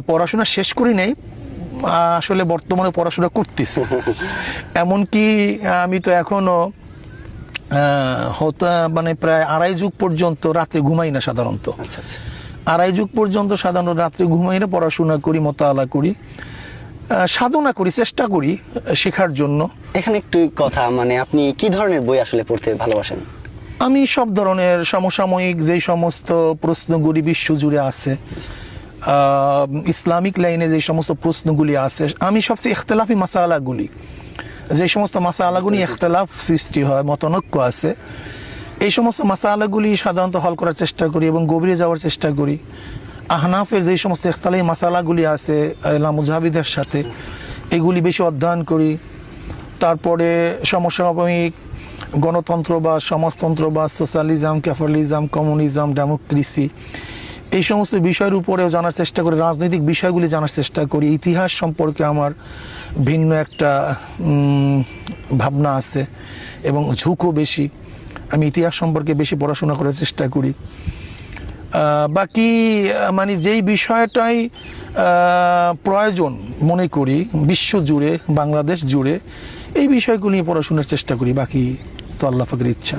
পড়াশোনা শেষ করি নাই, আসলে বর্তমানে পড়াশোনা করতেছি। এমনকি আমি তো এখনো মানে প্রায় আড়াই যুগ পর্যন্ত রাত্রে ঘুমাই না সাধারণত। আচ্ছা আচ্ছা। আড়াই যুগ পর্যন্ত সাধারণত রাত্রে ঘুমাই না, পড়াশোনা করি, মোতালা করি, সাধনা করি, চেষ্টা করি শেখার জন্য। এখানে একটু কথা, মানে আপনি কি ধরনের বই আসলে পড়তে ভালোবাসেন? আমি সব ধরনের সমসাময়িক যেই সমস্ত প্রশ্নগুলি বিশ্বজুড়ে আছে, ইসলামিক লাইনে যে সমস্ত প্রশ্নগুলি আছে, আমি সবচেয়ে ইখতলাফি মাসালাগুলি, যে সমস্ত মাসালাগুলি ইখতলাফ সৃষ্টি হয়, মতনৈক্য আছে, এই সমস্ত মাসালাগুলি সাধারণত হল করার চেষ্টা করি এবং গভীরে যাওয়ার চেষ্টা করি। আহনাফের যে সমস্ত ইখতলাফি মাসালাগুলি আছে মুজাহিদের সাথে, এগুলি বেশি অধ্যয়ন করি। তারপরে সমসাময়িক গণতন্ত্রবাদ, সমাজতন্ত্রবাদ, সোশ্যালিজম, ক্যাপিটালিজম, কমিউনিজম, ডেমোক্রেসি, এই সমস্ত বিষয়ের উপরেও জানার চেষ্টা করি। রাজনৈতিক বিষয়গুলি জানার চেষ্টা করি। ইতিহাস সম্পর্কে আমার ভিন্ন একটা ভাবনা আছে এবং ঝুঁকও বেশি। আমি ইতিহাস সম্পর্কে বেশি পড়াশোনা করার চেষ্টা করি। বাকি মানে যেই বিষয়টাই প্রয়োজন মনে করি বিশ্ব জুড়ে, বাংলাদেশ জুড়ে, এই বিষয়গুলি নিয়ে পড়াশোনার চেষ্টা করি। বাকি তো আল্লাহ পাকের ইচ্ছা।